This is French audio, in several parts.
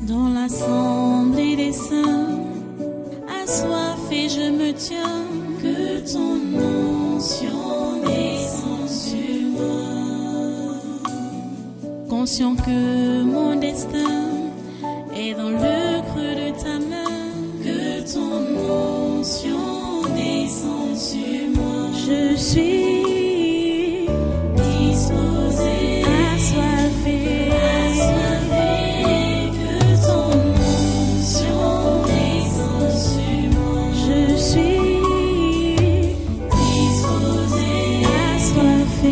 Dans l'assemblée des saints, assoiffé je me tiens, que ton onction descende sur moi. Conscient que mon destin est dans le creux de ta main, que ton onction descende sur moi. Je suis disposé, assoiffé, que ton onction descende sur moi. Je suis disposé, assoiffé,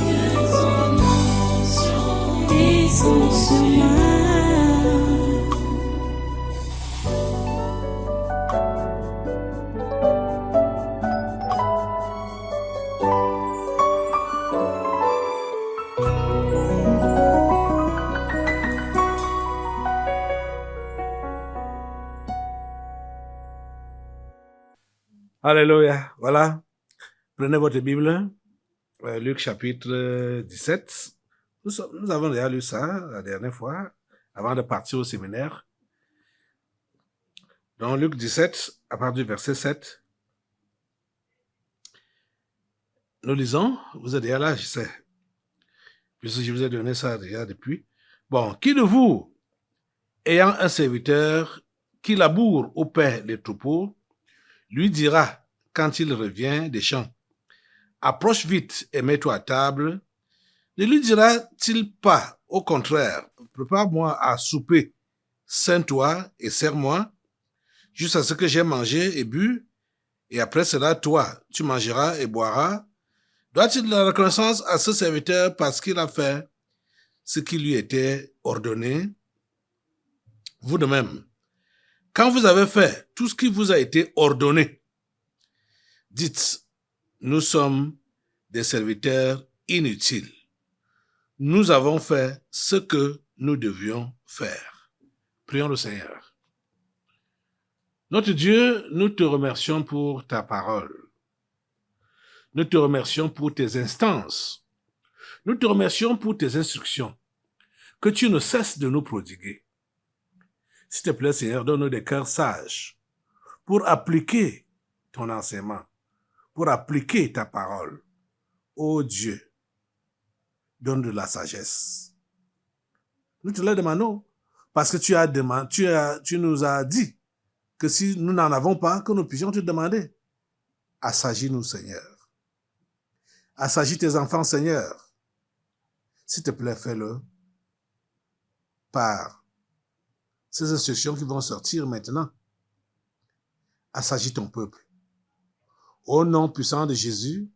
que ton onction descende sur moi. Alléluia. Voilà. Prenez votre Bible. Luc chapitre 17. Nous avons déjà lu ça la dernière fois, avant de partir au séminaire. Dans Luc 17, à partir du verset 7, nous lisons, vous êtes déjà là, je sais, puisque je vous ai donné ça déjà depuis. Bon, qui de vous, ayant un serviteur qui laboure au pain les troupeaux, lui dira, quand il revient des champs, approche vite et mets-toi à table, ne lui dira-t-il pas, au contraire, prépare-moi à souper, ceins-toi et sers-moi, jusqu'à ce que j'aie mangé et bu, et après cela, toi, tu mangeras et boiras. Doit-il de la reconnaissance à ce serviteur parce qu'il a fait ce qui lui était ordonné? Vous de même, quand vous avez fait tout ce qui vous a été ordonné, dites, nous sommes des serviteurs inutiles. Nous avons fait ce que nous devions faire. Prions le Seigneur. Notre Dieu, nous te remercions pour ta parole. Nous te remercions pour tes instances. Nous te remercions pour tes instructions que tu ne cesses de nous prodiguer. S'il te plaît, Seigneur, donne-nous des cœurs sages pour appliquer ton enseignement, pour appliquer ta parole. Ô Dieu, donne de la sagesse. Nous te le demandons parce que tu nous as dit que si nous n'en avons pas, que nous puissions te demander. Assagis-nous, Seigneur. Assagis tes enfants, Seigneur. S'il te plaît, fais-le par ces instructions qui vont sortir maintenant. Assagis ton peuple. Au nom puissant de Jésus,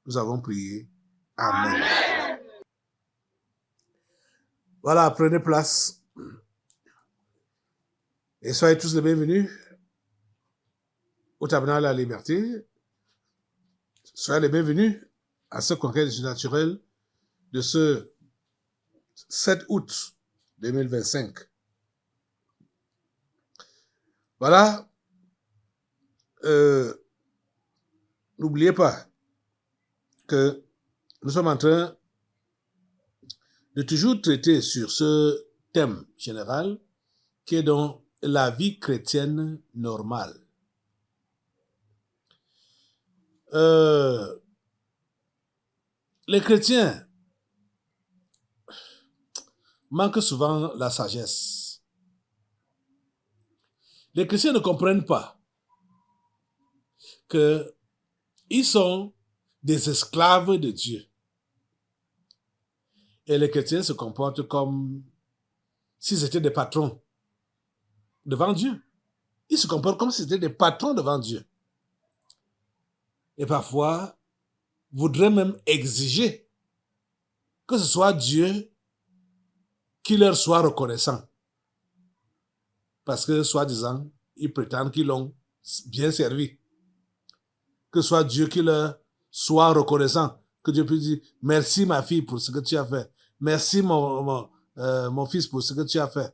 nous avons prié. Amen. Amen. Voilà, prenez place. Et soyez tous les bienvenus au tabernacle de la liberté. Soyez les bienvenus à ce congrès du surnaturel de ce 7 août 2025. Voilà. N'oubliez pas que nous sommes en train de toujours traiter sur ce thème général qui est donc la vie chrétienne normale. Les chrétiens manquent souvent la sagesse. Les chrétiens ne comprennent pas qu'ils sont des esclaves de Dieu. Et les chrétiens se comportent comme s'ils étaient des patrons devant Dieu. Ils se comportent comme s'ils étaient des patrons devant Dieu. Et parfois, voudraient même exiger que ce soit Dieu qui leur soit reconnaissant. Parce que, soi-disant, ils prétendent qu'ils l'ont bien servi. Que ce soit Dieu qui leur soit reconnaissant. Que Dieu puisse dire, merci ma fille pour ce que tu as fait. Merci mon fils pour ce que tu as fait.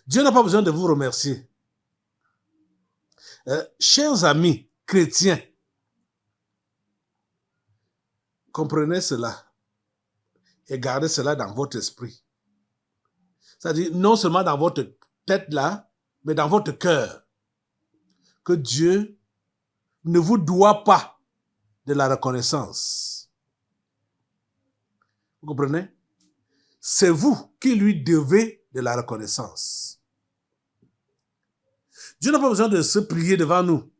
Dieu n'a pas besoin de vous remercier. Chers amis chrétiens, comprenez cela. et gardez cela dans votre esprit. C'est-à-dire, non seulement dans votre tête là, mais dans votre cœur, que Dieu ne vous doit pas de la reconnaissance. Vous comprenez? C'est vous qui lui devez de la reconnaissance. Dieu n'a pas besoin de se prier devant nous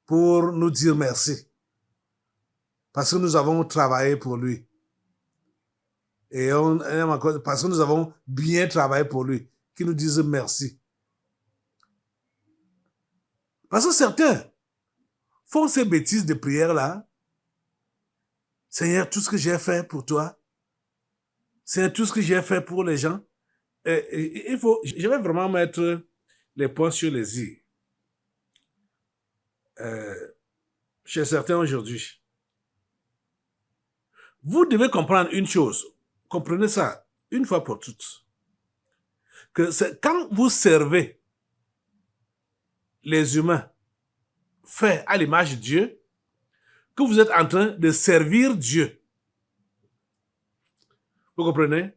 pour nous dire merci. Parce que nous avons travaillé pour lui. Et parce que nous avons bien travaillé pour lui, qu'il nous dise merci. Parce que certains font ces bêtises de prière-là. Seigneur, tout ce que j'ai fait pour toi, Seigneur, tout ce que j'ai fait pour les gens, je vais vraiment mettre les points sur les i. Chez certains aujourd'hui. Vous devez comprendre une chose. Comprenez ça une fois pour toutes. Que c'est quand vous servez les humains faits à l'image de Dieu, que vous êtes en train de servir Dieu. Vous comprenez?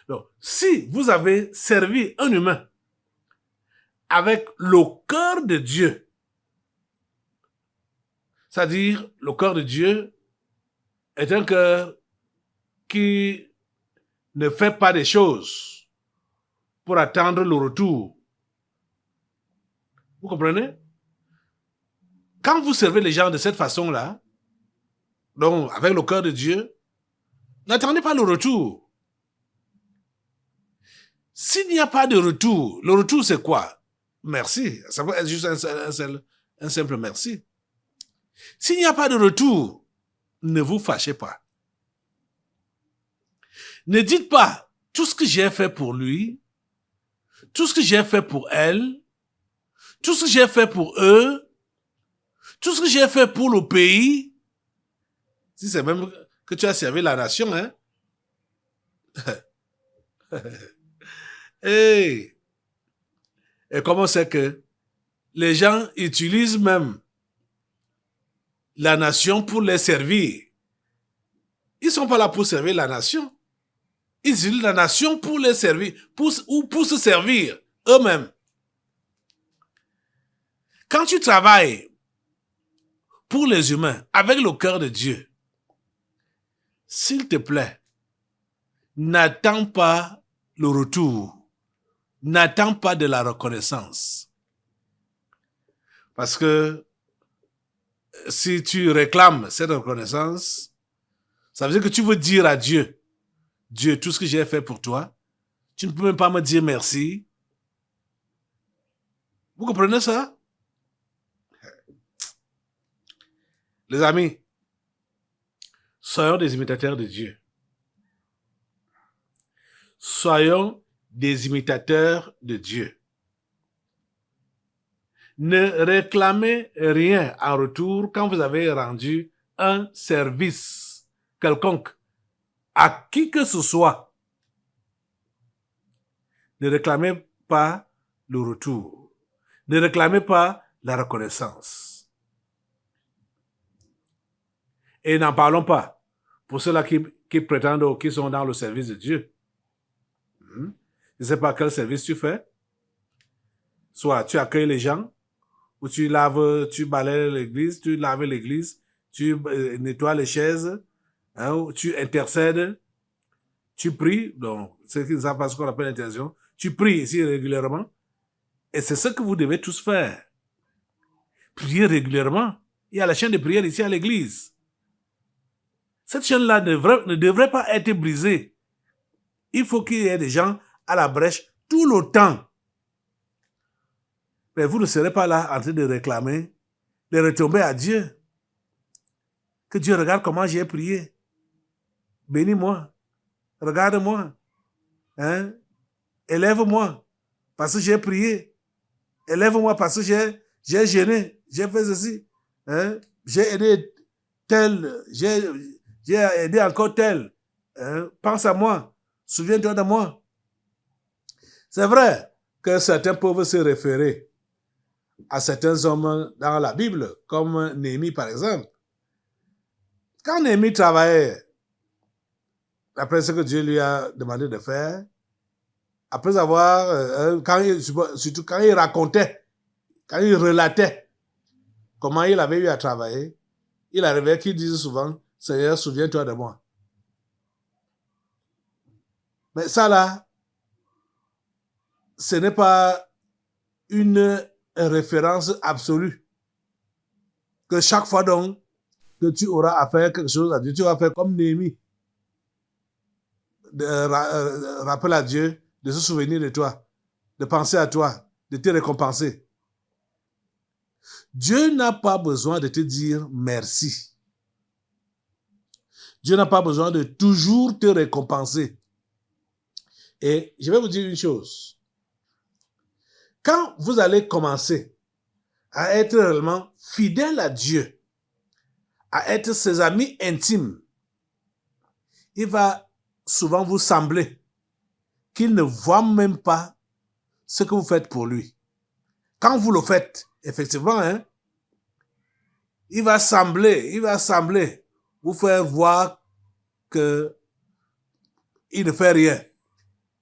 Donc, si vous avez servi un humain avec le cœur de Dieu, c'est-à-dire le cœur de Dieu est un cœur qui ne fait pas des choses pour attendre le retour. Vous comprenez? Quand vous servez les gens de cette façon-là, donc avec le cœur de Dieu, n'attendez pas le retour. S'il n'y a pas de retour, le retour c'est quoi? Merci. Ça peut être juste un simple merci. S'il n'y a pas de retour, ne vous fâchez pas. Ne dites pas tout ce que j'ai fait pour lui, tout ce que j'ai fait pour elle, tout ce que j'ai fait pour eux, tout ce que j'ai fait pour le pays. Si c'est même que tu as servi la nation, hein? Hey. Et comment c'est que les gens utilisent même la nation pour les servir? Ils ne sont pas là pour servir la nation. Ils utilisent la nation pour les servir, ou pour se servir eux-mêmes. Quand tu travailles pour les humains avec le cœur de Dieu, s'il te plaît, n'attends pas le retour. N'attends pas de la reconnaissance. Parce que si tu réclames cette reconnaissance, ça veut dire que tu veux dire à Dieu, Dieu, tout ce que j'ai fait pour toi, tu ne peux même pas me dire merci. Vous comprenez ça? Les amis, soyons des imitateurs de Dieu. Soyons des imitateurs de Dieu. Ne réclamez rien en retour quand vous avez rendu un service quelconque à qui que ce soit. Ne réclamez pas le retour. Ne réclamez pas la reconnaissance. Et n'en parlons pas pour ceux-là qui prétendent ou qui sont dans le service de Dieu. Je ne sais pas quel service tu fais. Soit tu accueilles les gens, ou tu balayes l'église, tu laves l'église, tu nettoies les chaises, hein, ou tu intercèdes, tu pries. Donc, ceux qui ne savent pas ce qu'on appelle l'intercession, tu pries ici régulièrement. Et c'est ce que vous devez tous faire. Prier régulièrement. Il y a la chaîne de prière ici à l'église. Cette chaîne-là ne devrait pas être brisée. Il faut qu'il y ait des gens à la brèche tout le temps. Mais vous ne serez pas là en train de réclamer, de retomber à Dieu. Que Dieu regarde comment j'ai prié. Bénis-moi. Regarde-moi. Hein? Élève-moi parce que j'ai prié. Élève-moi parce que j'ai gêné. J'ai fait ceci. Hein? J'ai aidé tel. J'ai aidé encore tel. Hein? Pense à moi. Souviens-toi de moi. C'est vrai que certains peuvent se référer à certains hommes dans la Bible, comme Néhémie par exemple. Quand Néhémie travaillait après ce que Dieu lui a demandé de faire, après avoir, surtout quand il racontait, quand il relatait comment il avait eu à travailler, il arrivait qu'il disait souvent, Seigneur, souviens-toi de moi. Mais ça là, ce n'est pas une référence absolue. Que chaque fois donc que tu auras à faire quelque chose à Dieu, tu vas faire comme Néhémie. Rappelle à Dieu de se souvenir de toi, de penser à toi, de te récompenser. Dieu n'a pas besoin de te dire merci. Dieu n'a pas besoin de toujours te récompenser. Et je vais vous dire une chose. Quand vous allez commencer à être réellement fidèle à Dieu, à être ses amis intimes, il va souvent vous sembler qu'il ne voit même pas ce que vous faites pour lui. Quand vous le faites, effectivement, il va sembler vous faire voir qu'il ne fait rien.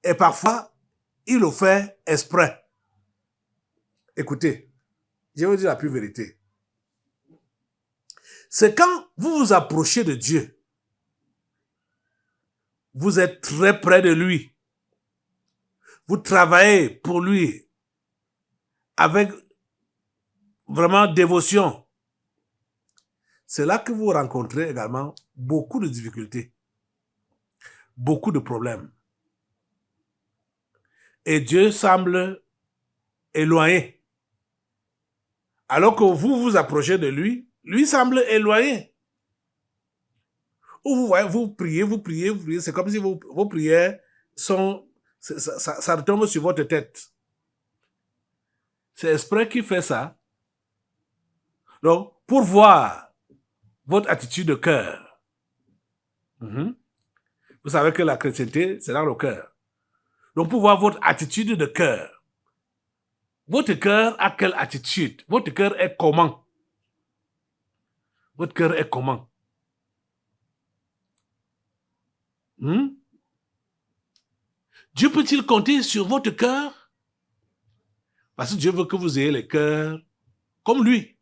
Et parfois, il le fait exprès. Écoutez, je vais vous dire la pure vérité. C'est quand vous vous approchez de Dieu, vous êtes très près de lui, vous travaillez pour lui avec vraiment dévotion. C'est là que vous rencontrez également beaucoup de difficultés, beaucoup de problèmes. Et Dieu semble éloigné. Alors que vous vous approchez de lui, lui semble éloigné. Ou vous voyez, vous priez, c'est comme si vos prières sont, ça retombe sur votre tête. C'est exprès qu'il fait ça. Donc, pour voir votre attitude de cœur. Vous savez que la chrétienté, c'est dans le cœur. Donc, pour voir votre attitude de cœur. Votre cœur a quelle attitude? Votre cœur est comment? Votre cœur est comment? Dieu peut-il compter sur votre cœur? Parce que Dieu veut que vous ayez le cœur comme lui.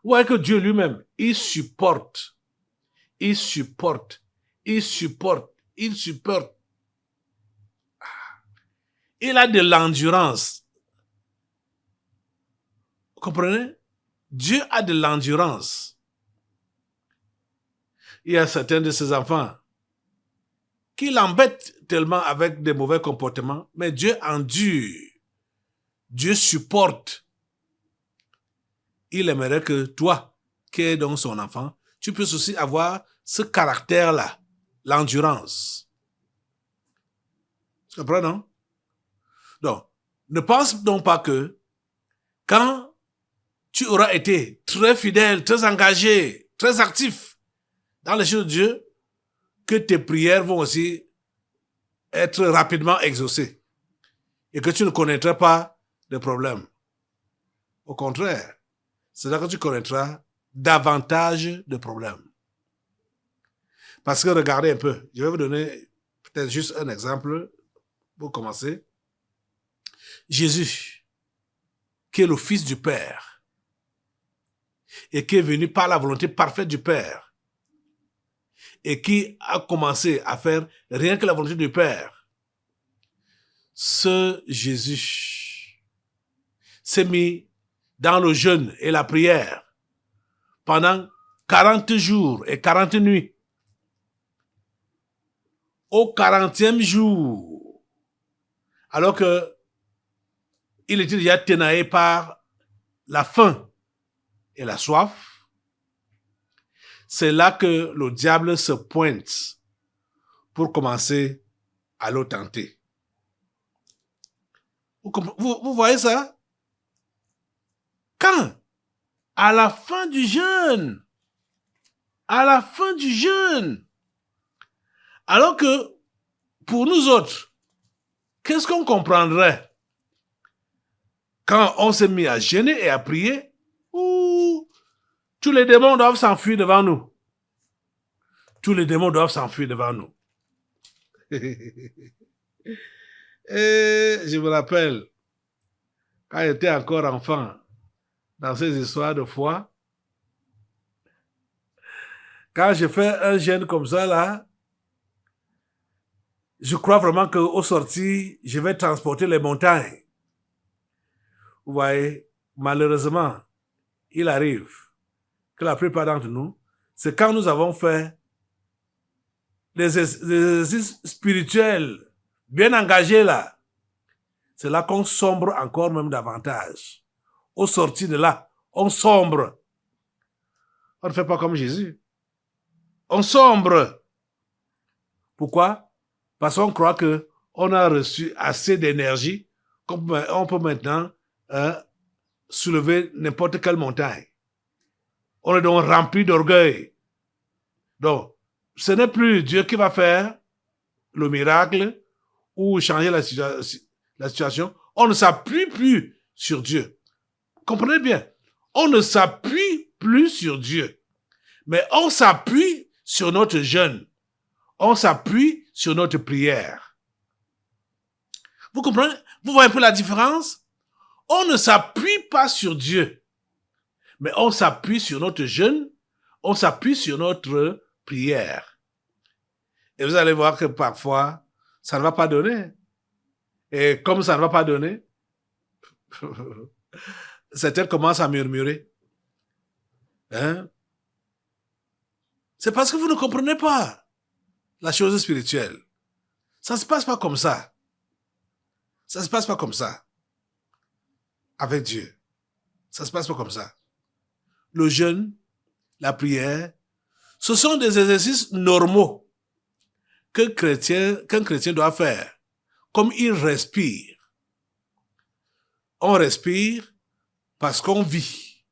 Vous voyez que Dieu lui-même, il supporte. Il a de l'endurance. Vous comprenez? Dieu a de l'endurance. Il y a certains de ses enfants qui l'embêtent tellement avec des mauvais comportements, mais Dieu endure. Dieu supporte. Il aimerait que toi, qui es donc son enfant, tu puisses aussi avoir ce caractère-là, l'endurance. Tu comprends, non? Donc, ne pense donc pas que quand tu auras été très fidèle, très engagé, très actif dans les choses de Dieu, que tes prières vont aussi être rapidement exaucées et que tu ne connaîtras pas de problème. Au contraire, c'est là que tu connaîtras davantage de problèmes. Parce que regardez un peu, je vais vous donner peut-être juste un exemple pour commencer. Jésus, qui est le Fils du Père et qui est venu par la volonté parfaite du Père et qui a commencé à faire rien que la volonté du Père. Ce Jésus s'est mis dans le jeûne et la prière pendant 40 jours et 40 nuits. Au 40e jour, alors que il était déjà tenaillé par la faim et la soif, c'est là que le diable se pointe pour commencer à le tenter. Vous voyez ça? Quand? À la fin du jeûne. À la fin du jeûne. Alors que, pour nous autres, qu'est-ce qu'on comprendrait quand on s'est mis à jeûner et à prier? Tous les démons doivent s'enfuir devant nous. tous les démons doivent s'enfuir devant nous. Et je me rappelle, quand j'étais encore enfant, dans ces histoires de foi, quand je fais un jeûne comme ça, là, je crois vraiment qu'au sorti, je vais transporter les montagnes. Vous voyez, malheureusement, il arrive que la plupart d'entre nous, c'est quand nous avons fait des exercices spirituels bien engagés là, c'est là qu'on sombre encore même davantage. Au sorti de là, on sombre. On ne fait pas comme Jésus. On sombre. Pourquoi? Parce qu'on croit qu'on a reçu assez d'énergie qu'on peut maintenant soulever n'importe quelle montagne. On est donc rempli d'orgueil. Donc, ce n'est plus Dieu qui va faire le miracle ou changer la situation. On ne s'appuie plus sur Dieu. Comprenez bien. On ne s'appuie plus sur Dieu. Mais on s'appuie sur notre jeûne. On s'appuie sur notre prière. Vous comprenez? Vous voyez un peu la différence? On ne s'appuie pas sur Dieu. Mais on s'appuie sur notre jeûne. On s'appuie sur notre prière. Et vous allez voir que parfois, ça ne va pas donner. Et comme ça ne va pas donner, certains commencent à murmurer. Hein? C'est parce que vous ne comprenez pas la chose spirituelle. Ça ne se passe pas comme ça. Ça ne se passe pas comme ça. Avec Dieu. Ça ne se passe pas comme ça. Le jeûne, la prière, ce sont des exercices normaux qu'un chrétien doit faire. Comme il respire. On respire parce qu'on vit.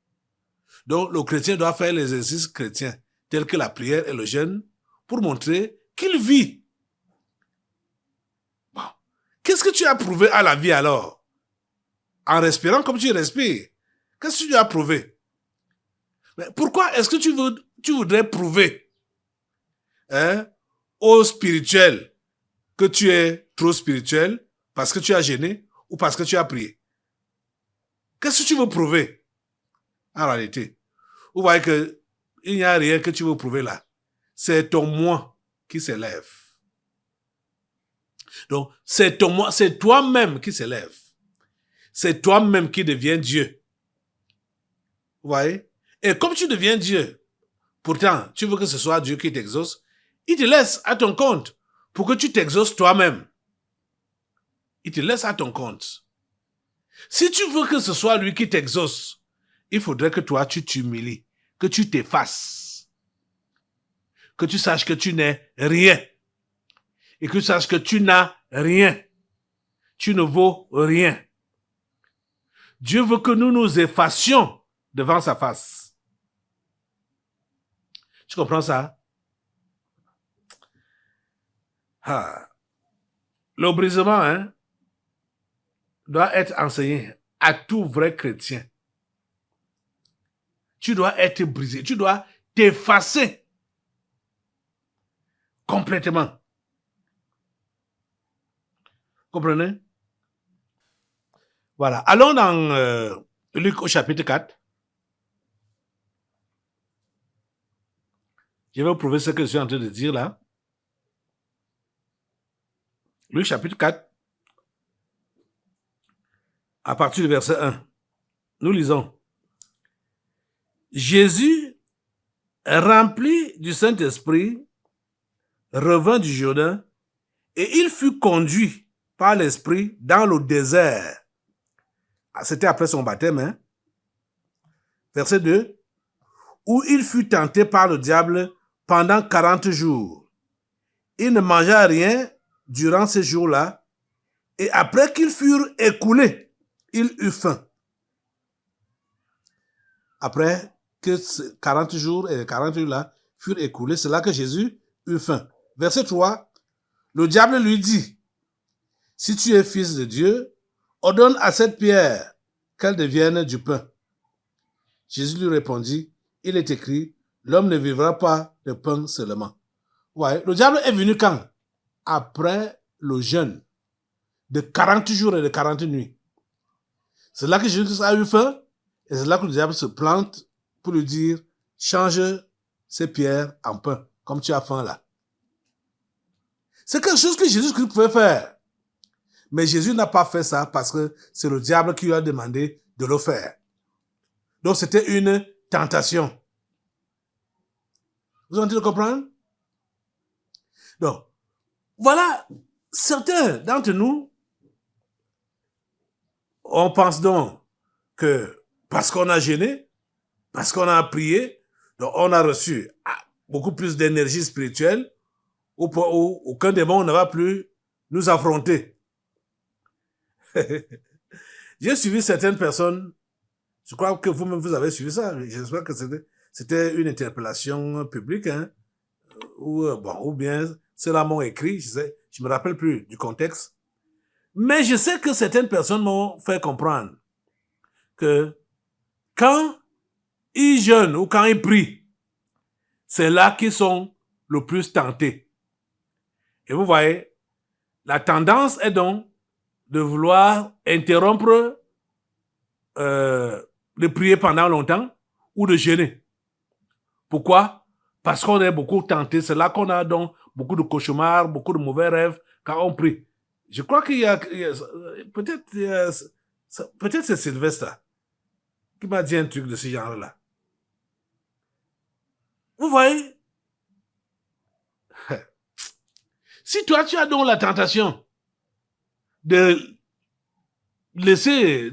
Donc, le chrétien doit faire l'exercice chrétien, tel que la prière et le jeûne, pour montrer qu'il vit. Bon. Qu'est-ce que tu as prouvé à la vie alors? En respirant comme tu respires. Qu'est-ce que tu as prouvé? Mais pourquoi est-ce que tu voudrais prouver au spirituel que tu es trop spirituel parce que tu as jeûné ou parce que tu as prié? Qu'est-ce que tu veux prouver en réalité? Vous voyez qu'il n'y a rien que tu veux prouver là. C'est ton moi qui s'élève. Donc, c'est ton moi, c'est toi-même qui s'élève. C'est toi-même qui deviens Dieu. Vous voyez? Et comme tu deviens Dieu, pourtant, tu veux que ce soit Dieu qui t'exauce, il te laisse à ton compte pour que tu t'exauces toi-même. Il te laisse à ton compte. Si tu veux que ce soit lui qui t'exauce, il faudrait que toi, tu t'humilies, que tu t'effaces, que tu saches que tu n'es rien et que tu saches que tu n'as rien. Tu ne vaux rien. Dieu veut que nous nous effacions devant sa face. Tu comprends ça? Ah. Le brisement, doit être enseigné à tout vrai chrétien. Tu dois être brisé. Tu dois t'effacer complètement. Comprenez? Voilà. Allons dans Luc au chapitre 4. Je vais vous prouver ce que je suis en train de dire là. Luc chapitre 4. À partir du verset 1. Nous lisons. Jésus, rempli du Saint-Esprit, revint du Jourdain et il fut conduit par l'Esprit dans le désert. C'était après son baptême. Verset 2. Où il fut tenté par le diable pendant 40 jours. Il ne mangea rien durant ces jours-là et après qu'ils furent écoulés, il eut faim. Après que 40 jours et 40 jours-là furent écoulés, c'est là que Jésus eut faim. Verset 3. Le diable lui dit, si tu es fils de Dieu, ordonne à cette pierre qu'elle devienne du pain. Jésus lui répondit, il est écrit, l'homme ne vivra pas de pain seulement, Ouais, le diable est venu quand? Après le jeûne de 40 jours et de 40 nuits. C'est là que Jésus a eu faim et c'est là que le diable se plante pour lui dire change ces pierres en pain, comme tu as faim là. C'est quelque chose que Jésus pouvait faire. Mais Jésus n'a pas fait ça parce que c'est le diable qui lui a demandé de le faire. Donc c'était une tentation. Vous avez entendu comprendre? Donc, voilà, certains d'entre nous, on pense donc que parce qu'on a jeûné, parce qu'on a prié, donc on a reçu beaucoup plus d'énergie spirituelle, où aucun démon ne va plus nous affronter. J'ai suivi certaines personnes, je crois que vous-même vous avez suivi ça, j'espère que c'était une interpellation publique, hein, ou bien ceux-là m'ont écrit, je me rappelle plus du contexte. Mais je sais que certaines personnes m'ont fait comprendre que quand ils jeûnent ou quand ils prient, c'est là qu'ils sont le plus tentés. Et vous voyez, la tendance est donc de vouloir interrompre de prier pendant longtemps ou de jeûner. Pourquoi? Parce qu'on est beaucoup tenté. C'est là qu'on a donc beaucoup de cauchemars, beaucoup de mauvais rêves quand on prie. Je crois qu'il y a peut-être c'est Sylvestre qui m'a dit un truc de ce genre-là. Vous voyez? Si toi, tu as donc la tentation de laisser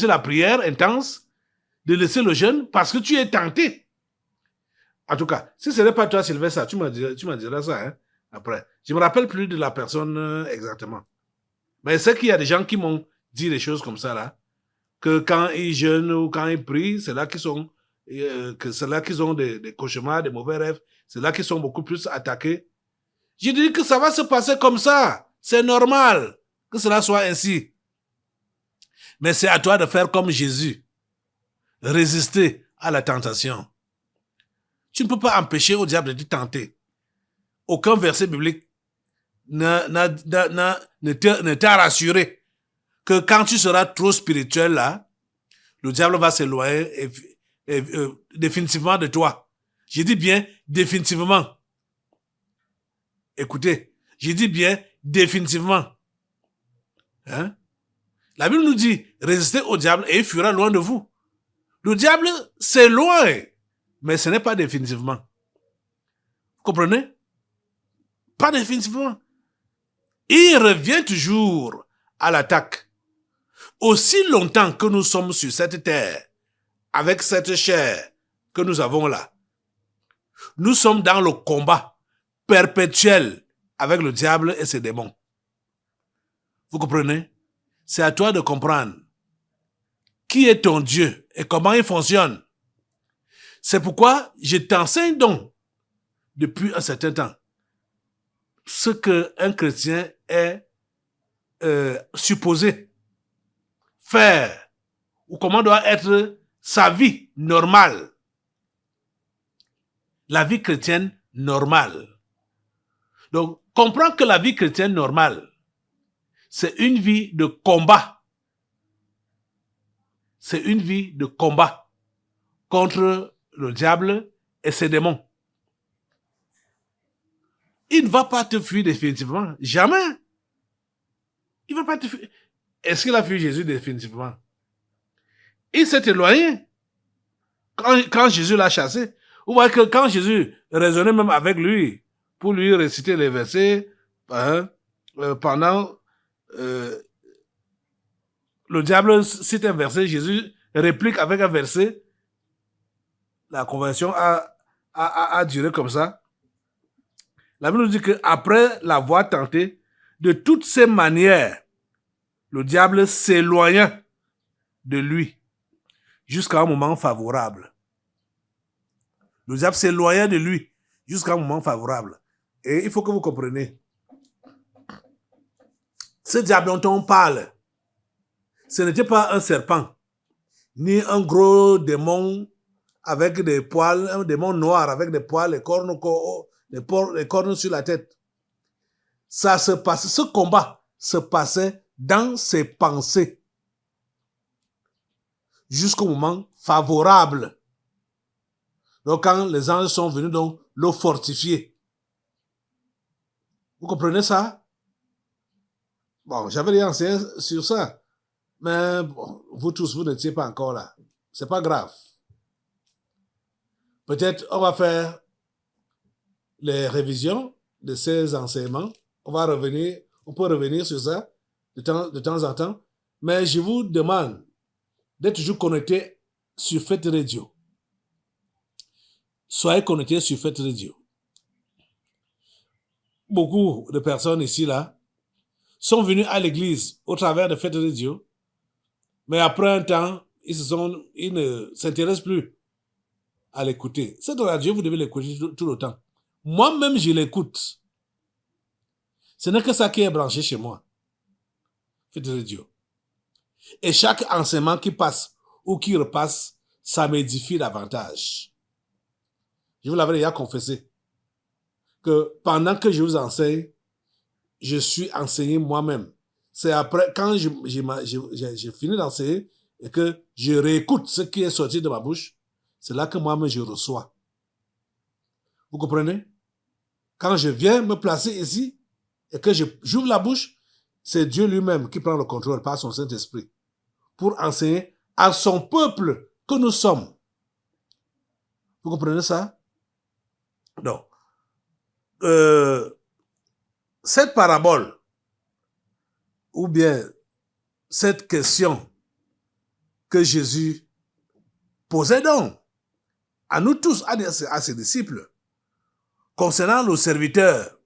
la prière intense, de laisser le jeûne, parce que tu es tenté. En tout cas, si ce n'est pas toi, Sylvestre, tu m'en diras ça, hein, après. Je ne me rappelle plus de la personne exactement. Mais c'est qu'il y a des gens qui m'ont dit des choses comme ça, là, que quand ils jeûnent ou quand ils prient, c'est là qu'ils ont des cauchemars, des mauvais rêves, c'est là qu'ils sont beaucoup plus attaqués. Je dis que ça va se passer comme ça. C'est normal que cela soit ainsi. Mais c'est à toi de faire comme Jésus. Résister à la tentation. Tu ne peux pas empêcher au diable de te tenter. Aucun verset biblique ne t'a rassuré que quand tu seras trop spirituel là, le diable va s'éloigner définitivement de toi. Je dis bien définitivement. Écoutez, je dis bien définitivement. Hein? La Bible nous dit, résistez au diable et il fuira loin de vous. Le diable, c'est loin, mais ce n'est pas définitivement. Vous comprenez? Pas définitivement. Il revient toujours à l'attaque. Aussi longtemps que nous sommes sur cette terre, avec cette chair que nous avons là, nous sommes dans le combat perpétuel avec le diable et ses démons. Vous comprenez? C'est à toi de comprendre qui est ton Dieu et comment il fonctionne. C'est pourquoi je t'enseigne donc depuis un certain temps ce qu'un chrétien est supposé faire ou comment doit être sa vie normale. La vie chrétienne normale. Donc, comprends que la vie chrétienne normale, c'est une vie de combat. C'est une vie de combat contre le diable et ses démons. Il ne va pas te fuir définitivement. Jamais. Il ne va pas te fuir. Est-ce qu'il a fui Jésus définitivement? Il s'est éloigné quand Jésus l'a chassé. Vous voyez que quand Jésus raisonnait même avec lui pour lui réciter les versets, pendant le diable cite un verset, Jésus réplique avec un verset. La conversion a duré comme ça. La Bible nous dit qu'après l'avoir tenté, de toutes ses manières, le diable s'éloigna de lui jusqu'à un moment favorable. Le diable s'éloigna de lui jusqu'à un moment favorable. Et il faut que vous compreniez. Ce diable dont on parle, ce n'était pas un serpent, ni un gros démon avec des poils, un démon noir avec des poils, des cornes les cornes sur la tête. Ça se passe, ce combat se passait dans ses pensées jusqu'au moment favorable. Donc quand les anges sont venus donc le fortifier. Vous comprenez ça? Bon, j'avais déjà enseigné sur ça. Mais bon, vous tous, vous n'étiez pas encore là. C'est pas grave. Peut-être on va faire les révisions de ces enseignements. On peut revenir sur ça de temps en temps. Mais je vous demande d'être toujours connecté sur Fête Radio. Soyez connectés sur Fête Radio. Beaucoup de personnes ici, là, sont venues à l'église au travers de Fête Radio. Mais après un temps, ils ne s'intéressent plus à l'écouter. Cette radio, vous devez l'écouter tout le temps. Moi-même, je l'écoute. Ce n'est que ça qui est branché chez moi. Fête Radio. Et chaque enseignement qui passe ou qui repasse, ça m'édifie davantage. Je vous l'avais déjà confessé que pendant que je vous enseigne, je suis enseigné moi-même. C'est après, quand j'ai fini d'enseigner et que je réécoute ce qui est sorti de ma bouche, c'est là que moi-même je reçois. Vous comprenez? Quand je viens me placer ici et que j'ouvre la bouche, c'est Dieu lui-même qui prend le contrôle par son Saint-Esprit pour enseigner à son peuple que nous sommes. Vous comprenez ça? Donc, cette parabole ou bien cette question que Jésus posait donc à nous tous, à ses disciples, concernant le serviteur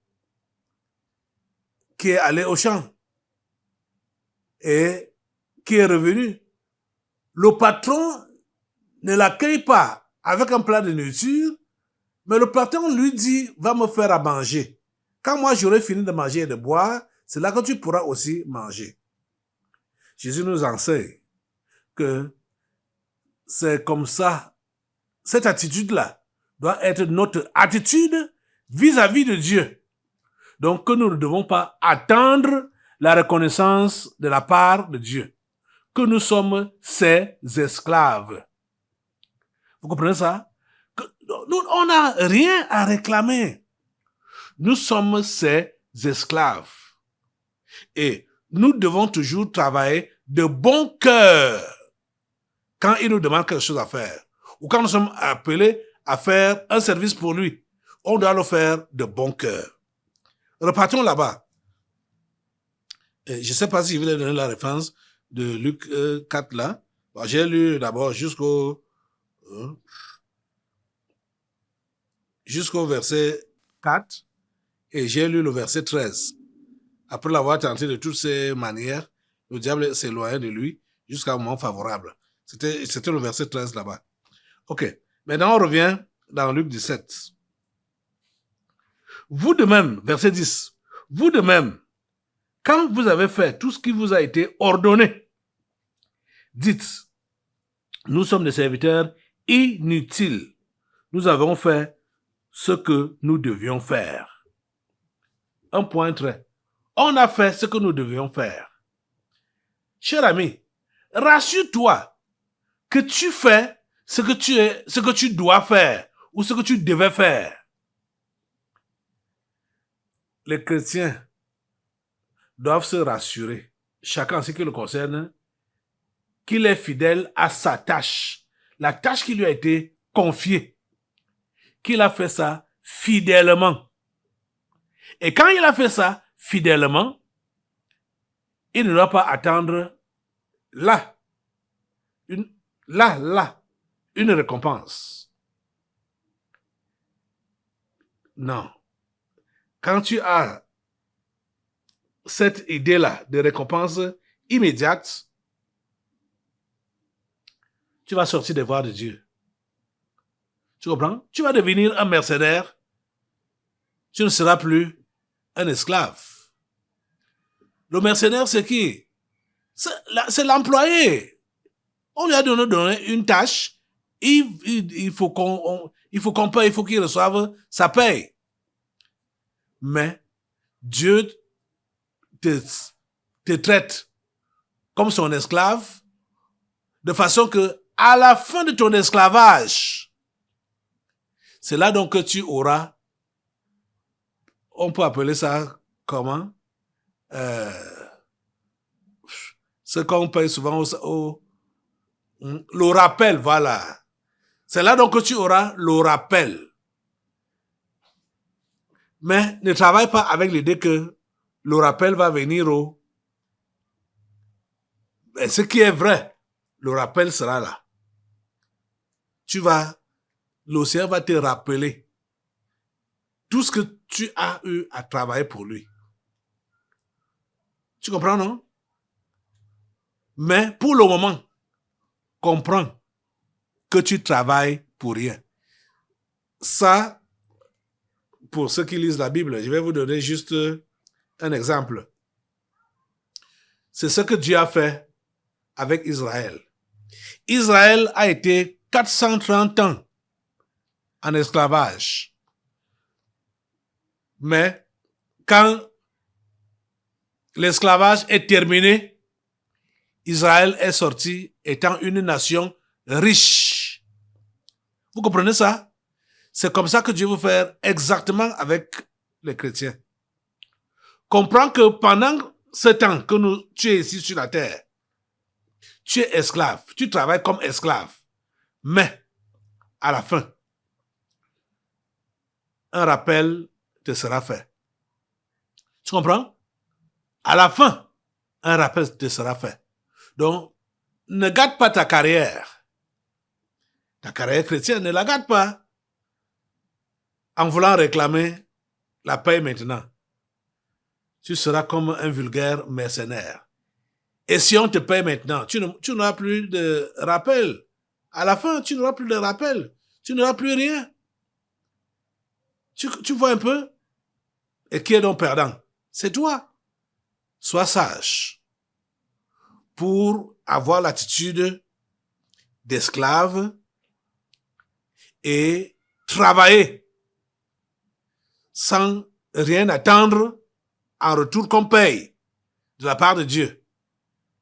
qui est allé au champ et qui est revenu. Le patron ne l'accueille pas avec un plat de nourriture, mais le patron lui dit, va me faire à manger. Quand moi j'aurai fini de manger et de boire, c'est là que tu pourras aussi manger. Jésus nous enseigne que c'est comme ça, cette attitude-là doit être notre attitude vis-à-vis de Dieu. Donc que nous ne devons pas attendre la reconnaissance de la part de Dieu, que nous sommes ses esclaves. Vous comprenez ça? Nous, on n'a rien à réclamer. Nous sommes ses esclaves. Et nous devons toujours travailler de bon cœur quand il nous demande quelque chose à faire. Ou quand nous sommes appelés à faire un service pour lui, on doit le faire de bon cœur. Repartons là-bas. Je ne sais pas si je voulais donner la référence de Luc 4 là. Bon, j'ai lu d'abord jusqu'au verset 4 et j'ai lu le verset 13. Après l'avoir tenté de toutes ces manières, le diable s'éloignait de lui jusqu'à un moment favorable. C'était le verset 13 là-bas. Ok. Maintenant, on revient dans Luc 17. Vous de même, verset 10, vous de même, quand vous avez fait tout ce qui vous a été ordonné, dites, nous sommes des serviteurs inutiles. Nous avons fait ce que nous devions faire. Un point trait. On a fait ce que nous devions faire. Cher ami, rassure-toi que tu fais ce que tu dois faire ou ce que tu devais faire. Les chrétiens doivent se rassurer, chacun en ce qui le concerne, qu'il est fidèle à sa tâche, la tâche qui lui a été confiée, qu'il a fait ça fidèlement. Et quand il a fait ça fidèlement, il ne doit pas attendre une récompense. Non. Quand tu as cette idée-là de récompense immédiate, tu vas sortir des voies de Dieu. Tu comprends? Tu vas devenir un mercenaire. Tu ne seras plus un esclave. Le mercenaire, c'est qui? C'est l'employé. On lui a donné une tâche. Il faut qu'on paye, il faut qu'il reçoive sa paye. mais Dieu te traite comme son esclave, de façon que à la fin de ton esclavage, c'est là donc que tu auras, on peut appeler ça comment? Ce qu'on paye souvent le rappel, voilà. C'est là donc que tu auras le rappel. Mais ne travaille pas avec l'idée que le rappel va venir ce qui est vrai, le rappel sera là. L'océan va te rappeler tout ce que tu as eu à travailler pour lui. Tu comprends, non? Mais pour le moment, comprends que tu travailles pour rien. Ça, pour ceux qui lisent la Bible, je vais vous donner juste un exemple. C'est ce que Dieu a fait avec Israël. Israël a été 430 ans en esclavage. Mais quand l'esclavage est terminé, Israël est sorti étant une nation riche. Vous comprenez ça? C'est comme ça que Dieu veut faire exactement avec les chrétiens. Comprends que pendant ce temps que tu es ici sur la terre, tu es esclave, tu travailles comme esclave. Mais, à la fin, un rappel te sera fait. Tu comprends? À la fin, un rappel te sera fait. Donc, ne gâte pas ta carrière. Ta carrière chrétienne, ne la gâte pas en voulant réclamer la paix maintenant. Tu seras comme un vulgaire mercenaire. Et si on te paye maintenant, tu n'auras plus de rappel. À la fin, tu n'auras plus de rappel. Tu n'auras plus rien. Tu vois un peu? Et qui est donc perdant? C'est toi. Sois sage pour avoir l'attitude d'esclave et travailler sans rien attendre en retour qu'on paye de la part de Dieu.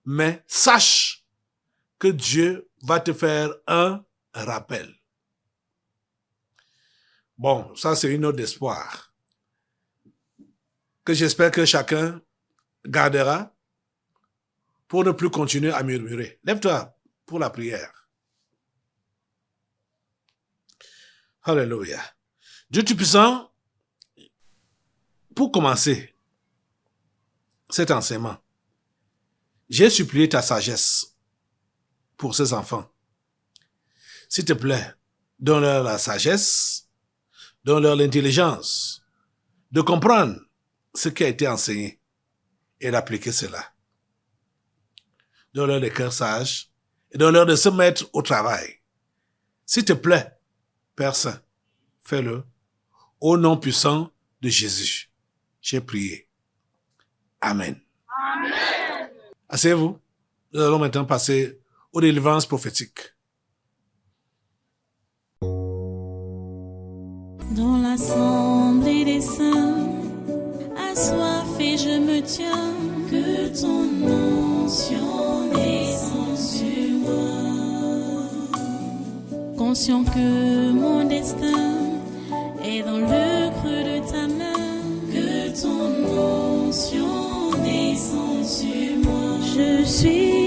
Mais sache que Dieu va te faire un rappel. Bon, ça c'est une note d'espoir que j'espère que chacun gardera pour ne plus continuer à murmurer. Lève-toi pour la prière. Alléluia. Dieu Tout-Puissant, pour commencer cet enseignement, j'ai supplié ta sagesse pour ces enfants. S'il te plaît, donne-leur la sagesse, donne-leur l'intelligence de comprendre ce qui a été enseigné et d'appliquer cela. Donne-leur des cœurs sages et donne-leur de se mettre au travail. S'il te plaît, Père Saint, fais-le au nom puissant de Jésus. J'ai prié. Amen. Amen. Asseyez-vous. Nous allons maintenant passer aux délivrances prophétiques. Dans l'assemblée des saints, assoiffé je me tiens, que ton onction descende sur moi. Conscient que mon destin est dans le creux de ta main, que ton onction descende sur moi. Je suis